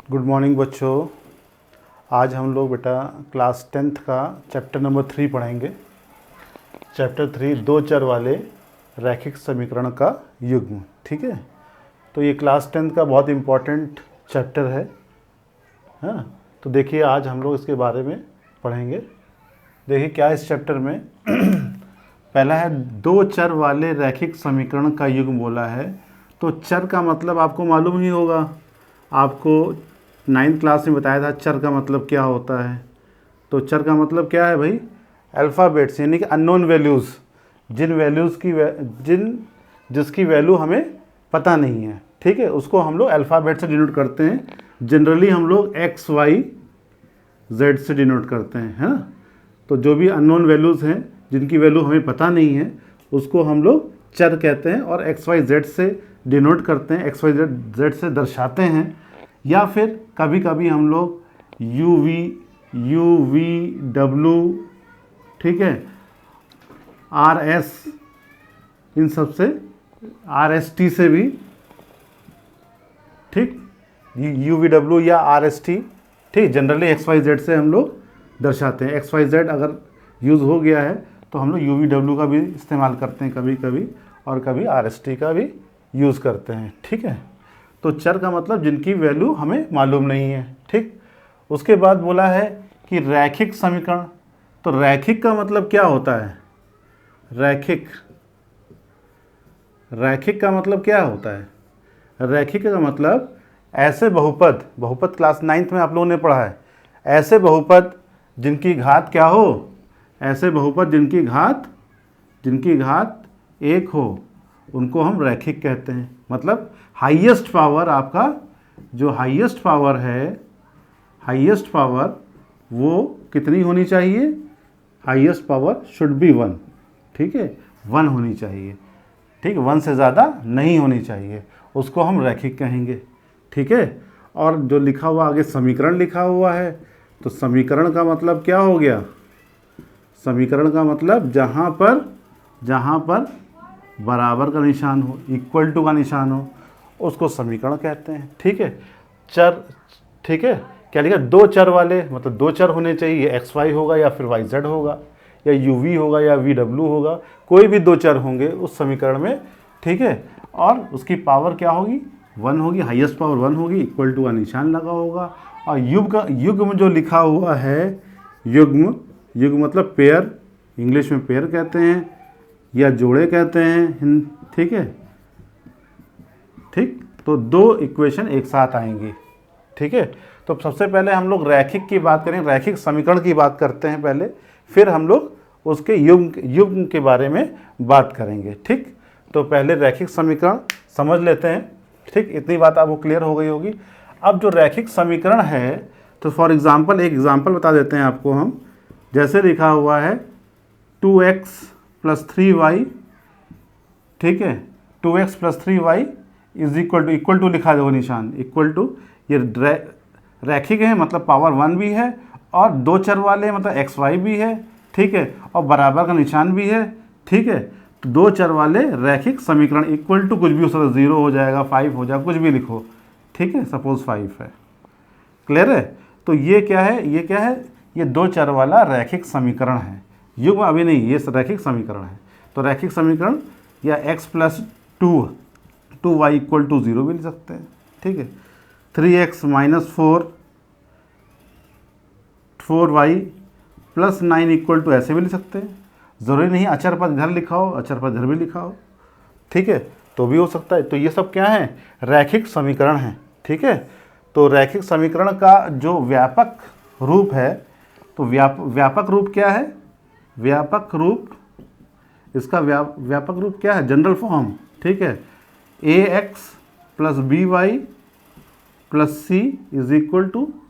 Good morning बच्चों। आज हम लोग बेटा क्लास 10th का चैप्टर नंबर 3 पढ़ेंगे। चैप्टर 3 दो चर वाले रैखिक समीकरण का युग्म। ठीक है, तो ये क्लास 10th का बहुत इम्पोर्टेंट चैप्टर है। हाँ, तो देखिए आज हम लोग इसके बारे में पढ़ेंगे। देखिए क्या इस चैप्टर में पहला है दो चर वाले रैखिक समीकरण का युग्म बोला है। तो चर का मतलब आपको मालूम ही होगा, आपको 9th क्लास में बताया था चर का मतलब क्या होता है। तो चर का मतलब क्या है भाई? अल्फ़ाबेट्स यानी कि अननोन वैल्यूज़, जिन वैल्यूज़ की जिसकी वैल्यू हमें पता नहीं है। ठीक है, उसको हम लोग अल्फ़ाबेट से डिनोट करते हैं। जनरली हम लोग एक्स वाई जेड से डिनोट करते हैं, है ना। तो जो भी अननोन वैल्यूज़ हैं जिनकी वैल्यू हमें पता नहीं है उसको हम लोग चर कहते हैं और एक्स वाई जेड से डिनोट करते हैं, एक्स वाई जेड से दर्शाते हैं। या फिर कभी कभी हम लोग यू वी डब्लू, ठीक है, आर एस, इन सब से, आर एस टी से भी, ठीक, यू वी डब्लू या आर एस टी, ठीक, जनरली एक्स वाई जेड से हम लोग दर्शाते हैं। एक्स वाई जेड अगर यूज़ हो गया है तो हम लोग यू वी डब्लू का भी इस्तेमाल करते हैं कभी कभी, और कभी आर एस टी का भी यूज़ करते हैं। ठीक है, तो चर का मतलब जिनकी वैल्यू हमें मालूम नहीं है। ठीक, उसके बाद बोला है कि रैखिक समीकरण। तो रैखिक का मतलब क्या होता है? रैखिक का मतलब क्या होता है? रैखिक का मतलब ऐसे बहुपद क्लास 9th में आप लोगों ने पढ़ा है। ऐसे बहुपद जिनकी घात क्या हो? ऐसे बहुपद जिनकी घात 1 हो, उनको हम रैखिक कहते हैं। मतलब हाईएस्ट पावर, आपका जो हाईएस्ट पावर वो कितनी होनी चाहिए? Highest power should be 1। ठीक है, 1 होनी चाहिए। ठीक, 1 से ज़्यादा नहीं होनी चाहिए, उसको हम रैखिक कहेंगे। ठीक है, और जो लिखा हुआ आगे समीकरण लिखा हुआ है, तो समीकरण का मतलब क्या हो गया? समीकरण का मतलब जहाँ पर बराबर का निशान हो, इक्वल टू का निशान हो, उसको समीकरण कहते हैं। ठीक है, चर, ठीक है, क्या लिखा? दो चर वाले, मतलब दो चर होने चाहिए, एक्स वाई होगा या फिर वाई जेड होगा, या यू वी होगा या वी डब्ल्यू होगा, कोई भी दो चर होंगे उस समीकरण में। ठीक है, और उसकी पावर क्या होगी? 1 होगी, हाईएस्ट पावर 1 होगी, इक्वल टू का निशान लगा होगा। और युग्म जो लिखा हुआ है, युग्म मतलब पेयर, इंग्लिश में पेयर कहते हैं या जोड़े कहते हैं। ठीक है, ठीक, तो दो इक्वेशन एक साथ आएंगी। ठीक है, तो सबसे पहले हम लोग रैखिक की बात करें, रैखिक समीकरण की बात करते हैं पहले, फिर हम लोग उसके युग्म के बारे में बात करेंगे। ठीक, तो पहले रैखिक समीकरण समझ लेते हैं। ठीक, इतनी बात आपको क्लियर हो गई होगी। अब जो रैखिक समीकरण है, तो फॉर एग्जांपल एक एग्जांपल बता देते हैं आपको हम। जैसे लिखा हुआ है 2x + 3y, ठीक है, 2x + 3y is equal to लिखा दो निशान, इक्वल टू, ये रैखिक है मतलब पावर 1 भी है, और दो चर वाले मतलब एक्स वाई भी है। ठीक है, और बराबर का निशान भी है। ठीक है, तो दो चर वाले रैखिक समीकरण, इक्वल टू कुछ भी हो सकता है, 0 हो जाएगा, 5 हो जाएगा, कुछ भी लिखो। ठीक है, सपोज 5 है। क्लियर है? तो ये क्या है? ये दो चर वाला रैखिक समीकरण है। युग्म अभी नहीं, ये रैखिक समीकरण है। तो रैखिक समीकरण या x + 2y = 0 भी लिख सकते हैं। ठीक है, 3x - 4y + 9 = ऐसे भी लिख सकते हैं। ज़रूरी नहीं अचर पद इधर लिखा हो, अचर पद इधर भी लिखा हो। ठीक है, तो भी हो सकता है। तो ये सब क्या है? रैखिक समीकरण है। ठीक है, तो रैखिक समीकरण का जो व्यापक रूप है, तो व्यापक रूप क्या है? व्यापक रूप, इसका व्यापक रूप क्या है? General form. ठीक है, ax + by + c =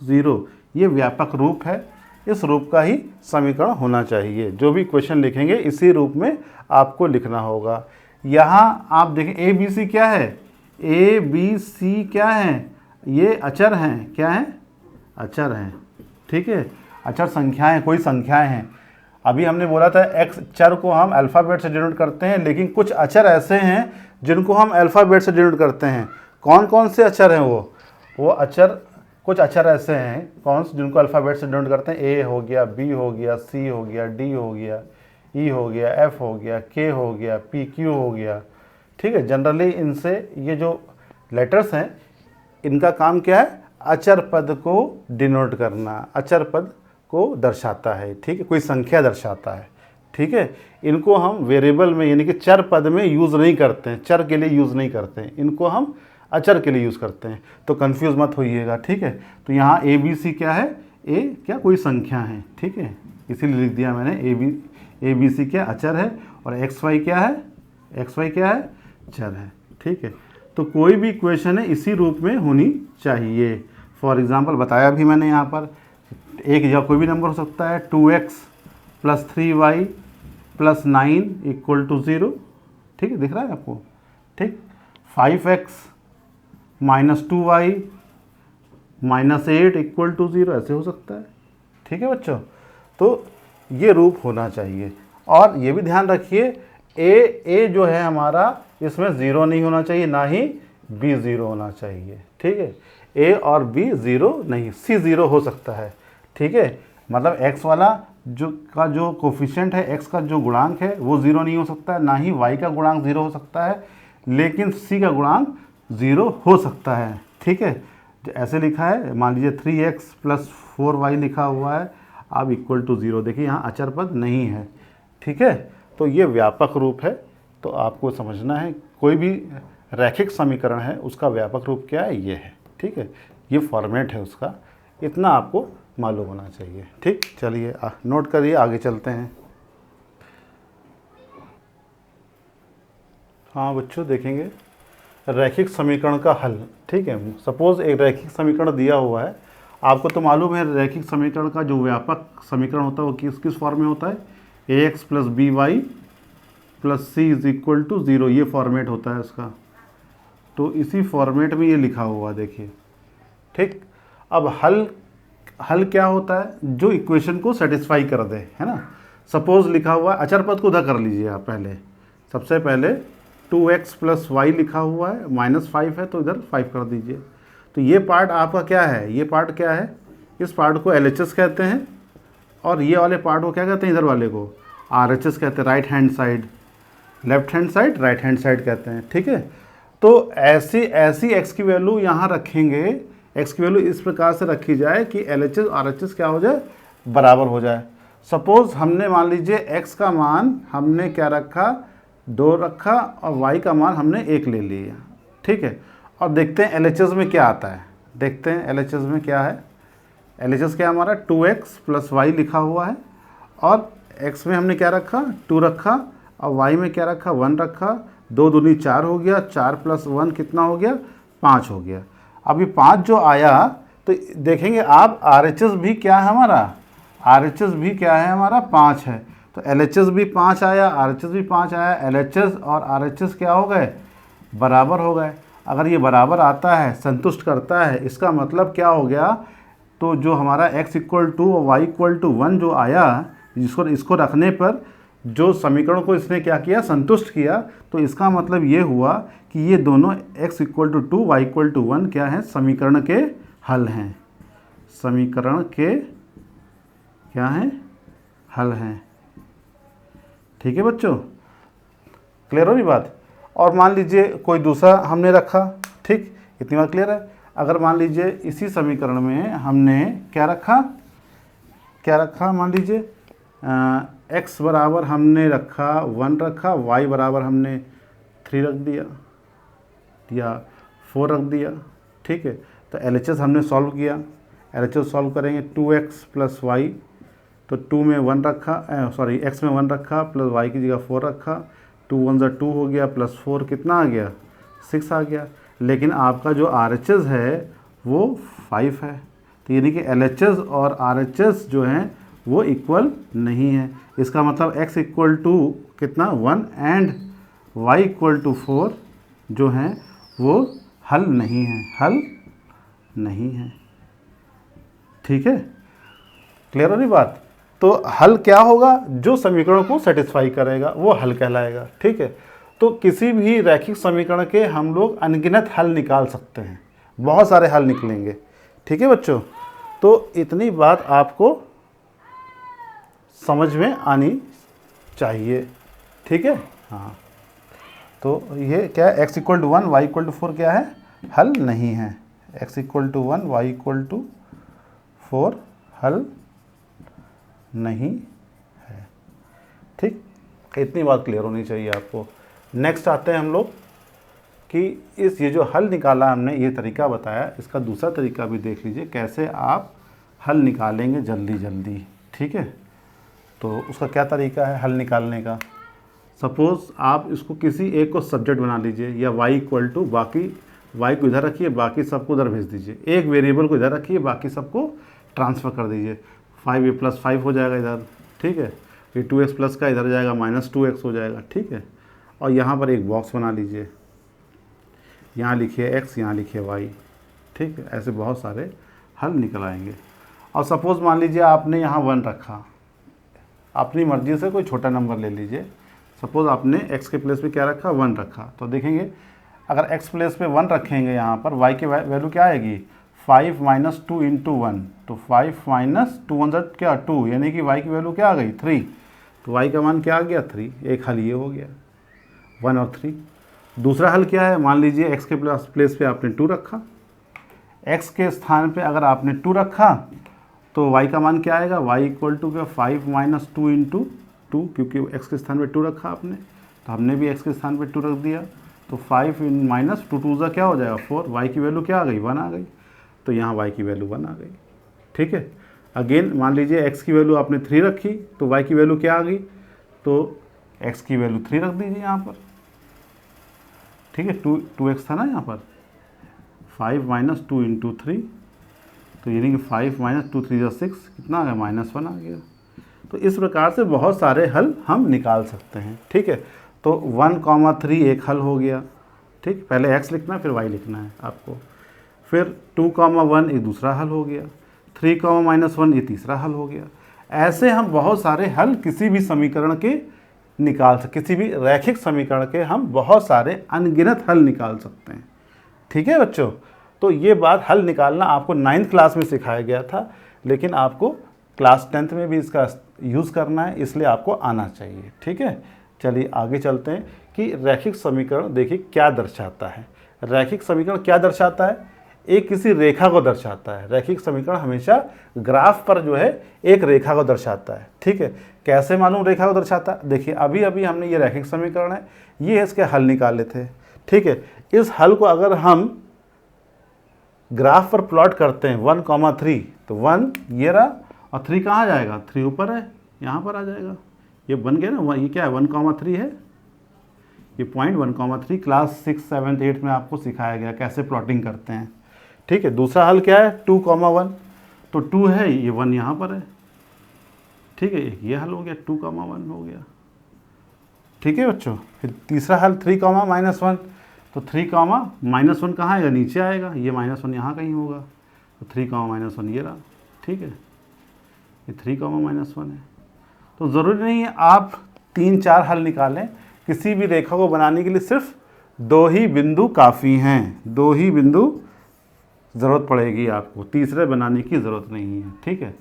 0, ये व्यापक रूप है। इस रूप का ही समीकरण होना चाहिए। जो भी क्वेश्चन लिखेंगे इसी रूप में आपको लिखना होगा। यहाँ आप देखें a b c क्या है? a b c क्या है? ये अचर हैं। क्या हैं? अचर हैं। ठीक है, अचर संख्याएं, कोई संख्याएं हैं। अभी हमने बोला था एक्स चर को हम अल्फ़ाबेट से डिनोट करते हैं, लेकिन कुछ अचर ऐसे हैं जिनको हम अल्फ़ाबेट से डिनोट करते हैं। कौन कौन से अचर हैं वो अचर कुछ अक्षर ऐसे हैं कौन से जिनको अल्फ़ाबेट से डिनोट करते हैं, ए हो गया, बी हो गया, सी हो गया, डी हो गया, ई हो गया, एफ हो गया, के हो गया, पी क्यू हो गया। ठीक है, जनरली इनसे ये जो लेटर्स हैं इनका काम क्या है, अचर पद को डिनोट करना, अचर पद को दर्शाता है। ठीक है, कोई संख्या दर्शाता है। ठीक है, इनको हम वेरिएबल में यानी कि चर पद में यूज़ नहीं करते हैं, चर के लिए यूज़ नहीं करते हैं, इनको हम अचर के लिए यूज़ करते हैं। तो कंफ्यूज मत होइएगा। ठीक है, तो यहाँ ए बी सी क्या है, ए क्या कोई संख्या है। ठीक है, इसीलिए लिख दिया मैंने ए बी सी क्या अचर है और एक्स वाई क्या है, एक्स वाई क्या है, चर है। ठीक है, तो कोई भी इक्वेशन है इसी रूप में होनी चाहिए। फॉर एग्जांपल बताया भी मैंने यहाँ पर, एक या कोई भी नंबर हो सकता है, 2x + 3y + 9 = 0। ठीक है, दिख रहा है आपको। ठीक, 5x - 2y - 8 = 0 ऐसे हो सकता है। ठीक है बच्चों, तो ये रूप होना चाहिए। और ये भी ध्यान रखिए ए जो है हमारा इसमें 0 नहीं होना चाहिए, ना ही बी 0 होना चाहिए। ठीक है, ए और बी 0 नहीं, सी 0 हो सकता है। ठीक है, मतलब x वाला जो कोफिशिएंट है, x का जो गुणांक है वो 0 नहीं हो सकता है, ना ही y का गुणांक 0 हो सकता है, लेकिन c का गुणांक 0 हो सकता है। ठीक है, जो ऐसे लिखा है, मान लीजिए 3x + 4y लिखा हुआ है, अब = 0। देखिए यहाँ अचर पद नहीं है। ठीक है, तो ये व्यापक रूप है, तो आपको समझना है कोई भी रैखिक समीकरण है उसका व्यापक रूप क्या है, ये है। ठीक है, ये फॉर्मेट है उसका, इतना आपको मालूम होना चाहिए। ठीक, चलिए नोट करिए, आगे चलते हैं। हाँ बच्चों, देखेंगे रैखिक समीकरण का हल। ठीक है, सपोज़ एक रैखिक समीकरण दिया हुआ है, आपको तो मालूम है रैखिक समीकरण का जो व्यापक समीकरण होता है वो किस फॉर्म में होता है, ax + by + c = 0, ये फॉर्मेट होता है इसका। तो इसी फॉर्मेट में ये लिखा हुआ देखिए। ठीक, अब हल क्या होता है, जो इक्वेशन को सेटिस्फाई कर दे, है ना। सपोज लिखा हुआ है, अचर पद को उधर कर लीजिए आप पहले, सबसे पहले 2x + y लिखा हुआ है, -5 है तो इधर 5 कर दीजिए। तो ये पार्ट आपका क्या है, ये पार्ट क्या है, इस पार्ट को LHS कहते हैं, और ये वाले पार्ट को क्या कहते हैं, इधर वाले को RHS कहते हैं, right hand side, left hand side, right hand side कहते हैं। ठीक है, तो ऐसी x की वैल्यू यहाँ रखेंगे, x की वैल्यू इस प्रकार से रखी जाए कि LHS RHS क्या हो जाए, बराबर हो जाए। सपोज़ हमने मान लीजिए x का मान हमने क्या रखा, 2 रखा, और y का मान हमने 1 ले लिया। ठीक है, और देखते हैं LHS में क्या आता है, देखते हैं LHS में क्या है। LHS क्या हमारा 2x + y लिखा हुआ है, और x में हमने क्या रखा, 2 रखा, और y में क्या रखा, 1 रखा। 2 दूनी 4 हो गया, 4 + 1 कितना हो गया, 5 हो गया। अब ये 5 जो आया तो देखेंगे आप RHS भी क्या है हमारा, RHS भी क्या है हमारा, 5 है। तो LHS भी 5 आया, RHS भी 5 आया, LHS और RHS क्या हो गए, बराबर हो गए। अगर ये बराबर आता है, संतुष्ट करता है, इसका मतलब क्या हो गया, तो जो हमारा x = 2 और y = 1 जो आया, इसको रखने पर जो समीकरण को इसने क्या किया, संतुष्ट किया, तो इसका मतलब ये हुआ कि ये दोनों x = 2 y = 1 क्या है, समीकरण के हल हैं, समीकरण के क्या हैं, हल हैं। ठीक है बच्चों, क्लियर हो रही बात। और मान लीजिए कोई दूसरा हमने रखा, ठीक, इतनी बात क्लियर है। अगर मान लीजिए इसी समीकरण में हमने क्या रखा, मान लीजिए x बराबर हमने रखा 1 रखा, y बराबर हमने 3 रख दिया या 4 रख दिया। ठीक है, तो LHS हमने सॉल्व किया, LHS सॉल्व करेंगे 2x + y, तो 2 में 1 रखा, x में 1 रखा, प्लस y की जगह 4 रखा, 2 × 1 = 2 हो गया, +4 कितना आ गया, 6 आ गया। लेकिन आपका जो RHS है वो 5 है, तो यानी कि LHS और RHS जो हैं वो इक्वल नहीं है। इसका मतलब x = कितना 1 एंड y = 4 जो हैं वो हल नहीं है, हल नहीं है। ठीक है, क्लियर हो रही बात। तो हल क्या होगा, जो समीकरण को सेटिस्फाई करेगा वो हल कहलाएगा। ठीक है, तो किसी भी रैखिक समीकरण के हम लोग अनगिनत हल निकाल सकते हैं, बहुत सारे हल निकलेंगे। ठीक है बच्चों, तो इतनी बात आपको समझ में आनी चाहिए, ठीक है। हाँ, तो ये क्या है, x equal to 1 Y equal to 4 क्या है, हल नहीं है। x equal to 1 Y equal to 4 हल नहीं है, ठीक। इतनी बात क्लियर होनी चाहिए आपको। नेक्स्ट आते हैं हम लोग कि ये जो हल निकाला हमने, ये तरीका बताया, इसका दूसरा तरीका भी देख लीजिए कैसे आप हल निकालेंगे जल्दी जल्दी, ठीक है। तो उसका क्या तरीका है हल निकालने का। सपोज़ आप इसको किसी एक को सब्जेक्ट बना लीजिए, या y इक्वल टू बाकी y को इधर रखिए, बाकी सबको उधर भेज दीजिए। एक वेरिएबल को इधर रखिए, बाकी सबको ट्रांसफ़र कर दीजिए। 5a + 5 हो जाएगा इधर, ठीक है। ये 2x प्लस का इधर जाएगा -2x हो जाएगा, ठीक है। और यहाँ पर एक बॉक्स बना लीजिए, यहाँ लिखिए x, यहाँ लिखिए y, ठीक है। ऐसे बहुत सारे हल निकल आएंगे। और सपोज़ मान लीजिए आपने यहाँ 1 रखा, अपनी मर्ज़ी से कोई छोटा नंबर ले लीजिए। सपोज़ आपने x के प्लेस पे क्या रखा, 1 रखा, तो देखेंगे अगर x प्लेस पे 1 रखेंगे यहाँ पर y की वैल्यू क्या आएगी, 5 - 2 × 1, तो 5 - 2 1 क्या 2, यानी कि y की वैल्यू क्या आ गई 3, तो y का मान क्या आ गया 3। एक हल ये हो गया 1 और 3। दूसरा हल क्या है, मान लीजिए x के प्लेस पे आपने 2 रखा, x के स्थान पे अगर आपने 2 रखा तो y का मान क्या आएगा, y इक्वल टू क्या 5 - 2 × 2, क्योंकि x के स्थान पे 2 रखा आपने, तो हमने भी x के स्थान पे 2 रख दिया, तो 5 - 2 2 क्या हो जाएगा 4, y की वैल्यू क्या आ गई 1 आ गई, तो यहाँ y की वैल्यू 1 आ गई, ठीक है। अगेन मान लीजिए x की वैल्यू आपने 3 रखी, तो y की वैल्यू क्या आ गई, तो x की वैल्यू 3 रख दीजिए यहाँ पर, ठीक है। 2x था ना यहाँ पर, 5 - 2 × 3, तो यानी कि 5 - 2 3 6 कितना आ गया -1 आ गया। तो इस प्रकार से बहुत सारे हल हम निकाल सकते हैं, ठीक है। तो 1, 3 एक हल हो गया, ठीक। पहले x लिखना है फिर y लिखना है आपको। फिर 2, 1 एक दूसरा हल हो गया, 3, -1 ये तीसरा हल हो गया। ऐसे हम बहुत सारे हल किसी भी समीकरण के निकाल सकते, किसी भी रैखिक समीकरण के हम बहुत सारे अनगिनत हल निकाल सकते हैं, ठीक है बच्चों। तो ये बात हल निकालना आपको 9th क्लास में सिखाया गया था, लेकिन आपको क्लास 10th में भी इसका यूज़ करना है, इसलिए आपको आना चाहिए, ठीक है। चलिए आगे चलते हैं कि रैखिक समीकरण देखिए क्या दर्शाता है। रैखिक समीकरण क्या दर्शाता है, एक किसी रेखा को दर्शाता है। रैखिक समीकरण हमेशा ग्राफ पर जो है एक रेखा को दर्शाता है, ठीक है। कैसे मालूम रेखा को दर्शाता है, देखिए अभी अभी हमने ये रैखिक समीकरण है, ये इसके हल निकाले थे, ठीक है। इस हल को अगर हम ग्राफ पर प्लॉट करते हैं 1, 3, तो 1 ये रहा और 3 कहाँ जाएगा, 3 ऊपर है, यहाँ पर आ जाएगा, ये बन गया ना। ये क्या है 1, 3 है, ये पॉइंट 1, 3 क्लास 6, 7, 8 में आपको सिखाया गया कैसे प्लॉटिंग करते हैं, ठीक है। दूसरा हल क्या है 2, 1, तो 2 है, ये 1 यहाँ पर है, ठीक है। ये हल हो गया 2, 1 हो गया, ठीक है बच्चों। फिर तीसरा हल 3, -1, तो 3, -1 कहाँ आएगा, नीचे आएगा, ये -1 यहाँ कहीं होगा, तो 3, -1 ये रहा, ठीक है। ये 3, -1 है। तो ज़रूरी नहीं है आप 3-4 हल निकालें, किसी भी रेखा को बनाने के लिए सिर्फ 2 ही बिंदु काफ़ी हैं, 2 ही बिंदु ज़रूरत पड़ेगी आपको, तीसरे बनाने की ज़रूरत नहीं है, ठीक है।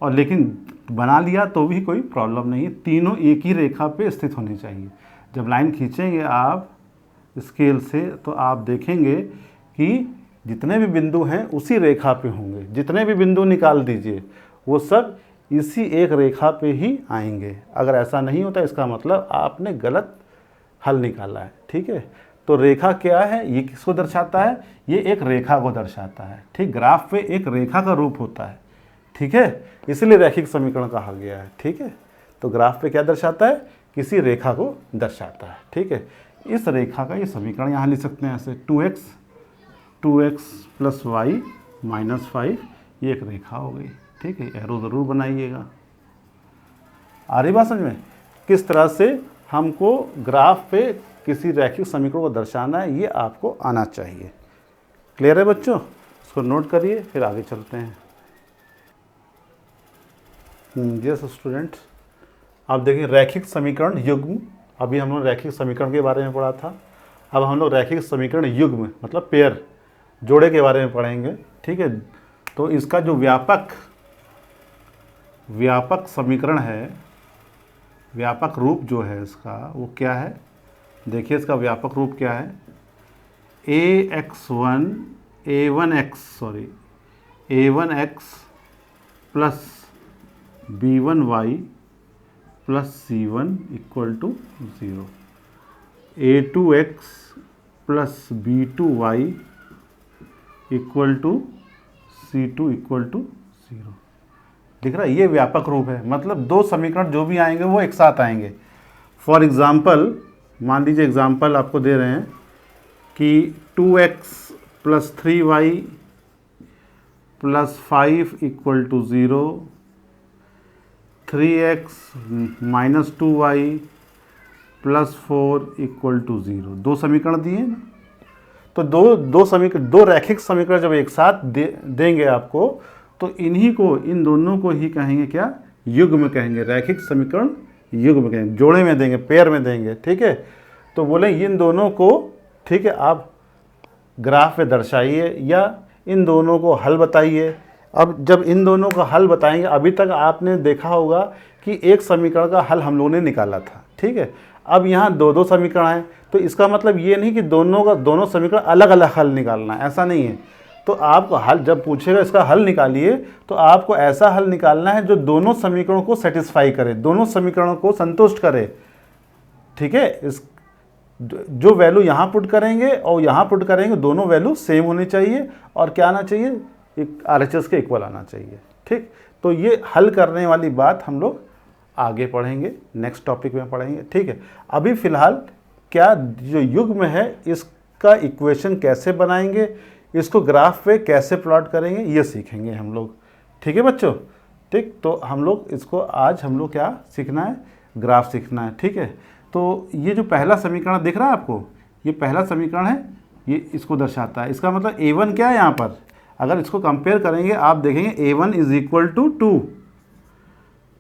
और लेकिन बना लिया तो भी कोई प्रॉब्लम नहीं है, तीनों एक ही रेखा पे स्थित होनी चाहिए। जब लाइन खींचेंगे आप स्केल से तो आप देखेंगे कि जितने भी बिंदु हैं उसी रेखा पे होंगे, जितने भी बिंदु निकाल दीजिए वो सब इसी एक रेखा पे ही आएंगे। अगर ऐसा नहीं होता इसका मतलब आपने गलत हल निकाला है, ठीक है। तो रेखा क्या है, ये किसको दर्शाता है, ये एक रेखा को दर्शाता है, ठीक। ग्राफ पे एक रेखा का रूप होता है, ठीक है, इसलिए रैखिक समीकरण कहा गया है, ठीक है। तो ग्राफ पे क्या दर्शाता है, किसी रेखा को दर्शाता है, ठीक है। इस रेखा का ये समीकरण यहाँ लिख सकते हैं ऐसे 2x + y - 5, ये एक रेखा हो गई, ठीक है। एरो ज़रूर बनाइएगा। आ रही बात समझ में, किस तरह से हमको ग्राफ पे किसी रैखिक समीकरण को दर्शाना है, ये आपको आना चाहिए। क्लियर है बच्चों, इसको नोट करिए, फिर आगे चलते हैं। यस स्टूडेंट्स, आप देखिए रैखिक समीकरण युग्म, अभी हम लोग रैखिक समीकरण के बारे में पढ़ा था, अब हम लोग रैखिक समीकरण युग्म मतलब पेयर, जोड़े के बारे में पढ़ेंगे, ठीक है। तो इसका जो व्यापक समीकरण है, व्यापक रूप जो है इसका वो क्या है, देखिए इसका व्यापक रूप क्या है, a1x plus b1y plus c1 equal to 0, a2x plus b2y equal to c2 equal to 0। दिख रहा है, ये व्यापक रूप है, मतलब दो समीकरण जो भी आएंगे वो एक साथ आएंगे। फॉर एग्ज़ाम्पल, मान लीजिए एग्ज़ाम्पल आपको दे रहे हैं कि 2x plus 3y plus 5 equal to 0, 3x minus 2y plus 4 equal to 0। दो समीकरण दिए ना, तो दो रैखिक समीकरण जब एक साथ देंगे आपको, तो इन दोनों को ही कहेंगे क्या, युग्म कहेंगे, रैखिक समीकरण युग्म कहेंगे, जोड़े में देंगे, पेयर में देंगे, ठीक है। तो बोले इन दोनों को, ठीक है, आप ग्राफ में दर्शाइए या इन दोनों को हल बताइए। अब जब इन दोनों का हल बताएंगे, अभी तक आपने देखा होगा कि एक समीकरण का हल हम लोगों ने निकाला था, ठीक है। अब यहाँ दो समीकरण हैं, तो इसका मतलब ये नहीं कि दोनों समीकरण अलग अलग हल निकालना है, ऐसा नहीं है। तो आपको हल जब पूछेगा इसका हल निकालिए, तो आपको ऐसा हल निकालना है जो दोनों समीकरणों को सेटिस्फाई करे, दोनों समीकरणों को संतुष्ट करे, ठीक है। इस जो वैल्यू यहाँ पुट करेंगे और यहाँ पुट करेंगे, दोनों वैल्यू सेम होनी चाहिए, और क्या आना चाहिए, एक RHS के इक्वल आना चाहिए, ठीक। तो ये हल करने वाली बात हम लोग आगे पढ़ेंगे, नेक्स्ट टॉपिक में पढ़ेंगे, ठीक है। अभी फ़िलहाल क्या जो युग्म है इसका इक्वेशन कैसे बनाएंगे, इसको ग्राफ पे कैसे प्लॉट करेंगे, ये सीखेंगे हम लोग, ठीक है बच्चों, ठीक। तो हम लोग इसको आज हम लोग क्या सीखना है, ग्राफ सीखना है, ठीक है। तो ये जो पहला समीकरण दिख रहा है आपको, ये पहला समीकरण है, ये इसको दर्शाता है। इसका मतलब a1 क्या है यहाँ पर, अगर इसको कंपेयर करेंगे आप देखेंगे a1 इज इक्वल टू 2,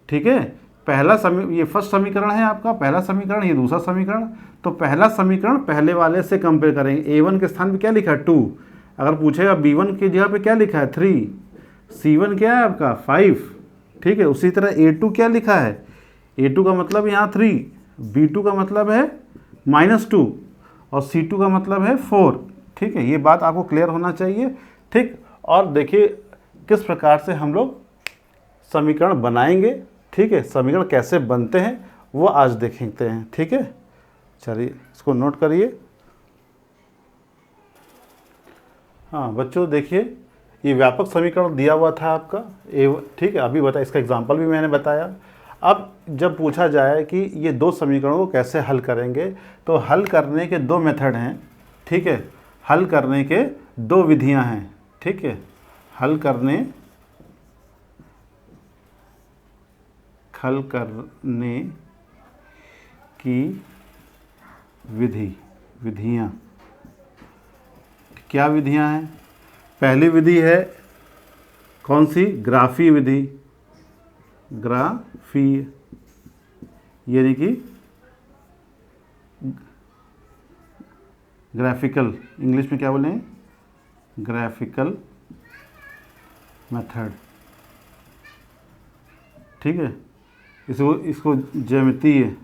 ठीक है। ये फर्स्ट समीकरण है आपका, पहला समीकरण, ये दूसरा समीकरण। तो पहला समीकरण पहले वाले से कंपेयर करेंगे, a1 के स्थान पे क्या लिखा है 2, अगर पूछेगा b1 की जगह पे क्या लिखा है 3, c1 क्या है आपका 5, ठीक है। उसी तरह a2 क्या लिखा है, a2 का मतलब यहाँ 3, b2 का मतलब है -2 और c2 का मतलब है 4, ठीक है। ये बात आपको क्लियर होना चाहिए, ठीक। और देखिए किस प्रकार से हम लोग समीकरण बनाएंगे, ठीक है, समीकरण कैसे बनते हैं वो आज देखते हैं, ठीक है। चलिए इसको नोट करिए। हाँ बच्चों देखिए, ये व्यापक समीकरण दिया हुआ था आपका, ठीक है, अभी बताया, इसका एग्जाम्पल भी मैंने बताया। अब जब पूछा जाए कि ये दो समीकरणों को कैसे हल करेंगे, तो हल करने के दो मेथड हैं, ठीक है, हल करने के दो विधियां हैं, ठीक है। हल करने की विधियां क्या विधियां हैं। पहली विधि है कौन सी, ग्राफीय विधि, ग्राफीय यानी कि ग्राफिकल, इंग्लिश में क्या बोलें, ग्राफिकल मेथड, ठीक है। इसको ज्यामितीय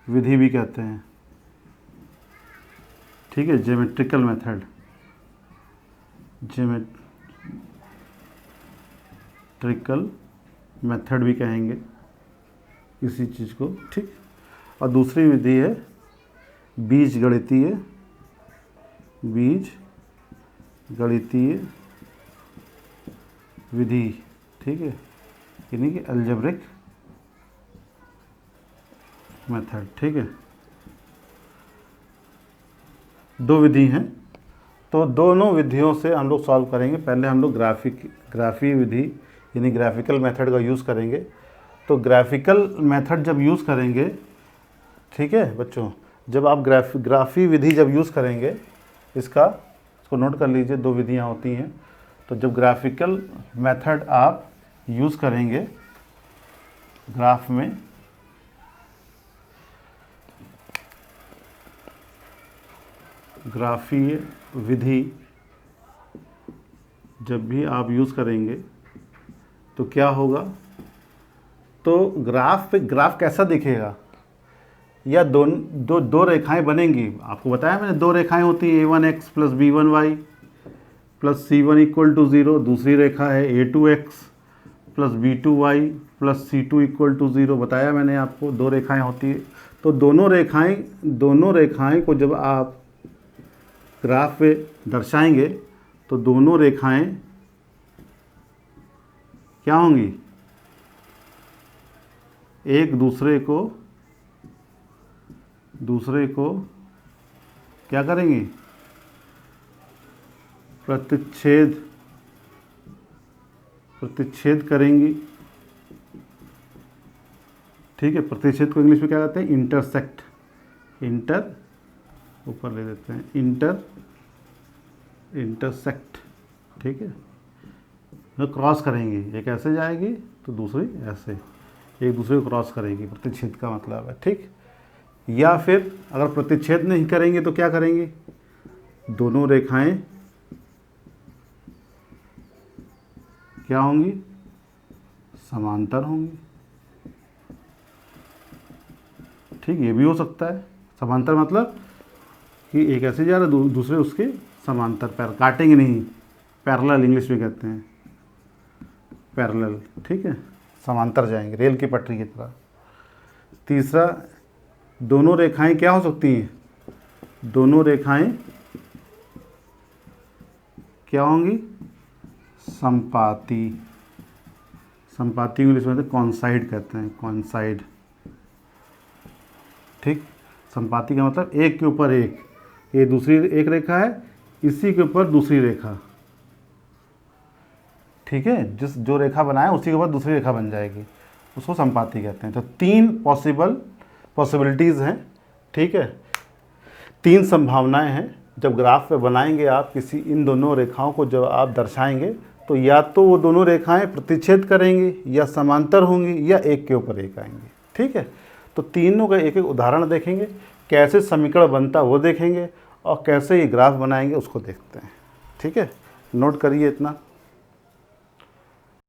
विधि भी कहते हैं, ठीक है, ज्योमेट्रिकल मेथड, ज्योमेट्रिकल मेथड भी कहेंगे इसी चीज़ को, ठीक। और दूसरी विधि है बीजगणितीय विधि, ठीक है, यानी कि अलजेब्रिक मेथड, ठीक है। दो विधि हैं, तो दोनों विधियों से हम लोग सॉल्व करेंगे। पहले हम लोग ग्राफीय विधि यानी ग्राफिकल मेथड का यूज़ करेंगे। तो ग्राफिकल मेथड जब यूज़ करेंगे, ठीक है बच्चों, जब आप ग्राफीय विधि जब यूज़ करेंगे, इसको नोट कर लीजिए, दो विधियां होती हैं। तो जब ग्राफिकल मेथड आप यूज़ करेंगे ग्राफ में, ग्राफीय विधि जब भी आप यूज़ करेंगे तो क्या होगा, तो ग्राफ कैसा दिखेगा, या दो रेखाएं बनेंगी। आपको बताया मैंने, दो रेखाएं होती हैं, a1x plus b1y plus c1 equal to 0। दूसरी रेखा है a2x plus b2y plus c2 equal to 0। बताया मैंने आपको, दो रेखाएं होती है। तो दोनों रेखाएं को जब आप ग्राफ पे दर्शाएंगे तो दोनों रेखाएं क्या होंगी, एक दूसरे को क्या करेंगी, प्रतिच्छेद करेंगी। ठीक है, प्रतिच्छेद को इंग्लिश में क्या कहते हैं, इंटरसेक्ट। ऊपर ले देते हैं, इंटरसेक्ट। ठीक है, तो क्रॉस करेंगी, एक ऐसे जाएगी तो दूसरी ऐसे, एक दूसरे को क्रॉस करेगी, प्रतिच्छेद का मतलब है। ठीक, या फिर अगर प्रतिच्छेद नहीं करेंगे तो क्या करेंगे, दोनों रेखाएं क्या होंगी, समांतर होंगी। ठीक, ये भी हो सकता है। समांतर मतलब कि एक ऐसे जा रहा है, दूसरे उसके समांतर, काटेंगे नहीं, पैरेलल इंग्लिश में कहते हैं, पैरेलल। ठीक है, समांतर जाएंगे, रेल की पटरी की तरह। तीसरा, दोनों रेखाएं क्या हो सकती हैं, दोनों रेखाएं क्या होंगी, संपाती। संपाती इंग्लिश में कॉन्साइड कहते हैं, कॉन्साइड। ठीक, संपाती का मतलब एक के ऊपर एक, ये दूसरी एक रेखा है, इसी के ऊपर दूसरी रेखा। ठीक है, जो रेखा बनाए उसी के ऊपर दूसरी रेखा बन जाएगी, उसको संपाती कहते हैं। तो 3 पॉसिबिलिटीज़ हैं। ठीक है, 3 संभावनाएं हैं। जब ग्राफ पे बनाएंगे आप किसी इन दोनों रेखाओं को जब आप दर्शाएंगे तो या तो वो दोनों रेखाएं प्रतिच्छेद करेंगी, या समांतर होंगी, या एक के ऊपर एक आएंगी। ठीक है, तो तीनों का एक एक उदाहरण देखेंगे, कैसे समीकरण बनता वो देखेंगे, और कैसे ये ग्राफ बनाएंगे उसको देखते हैं। ठीक है, नोट करिए इतना।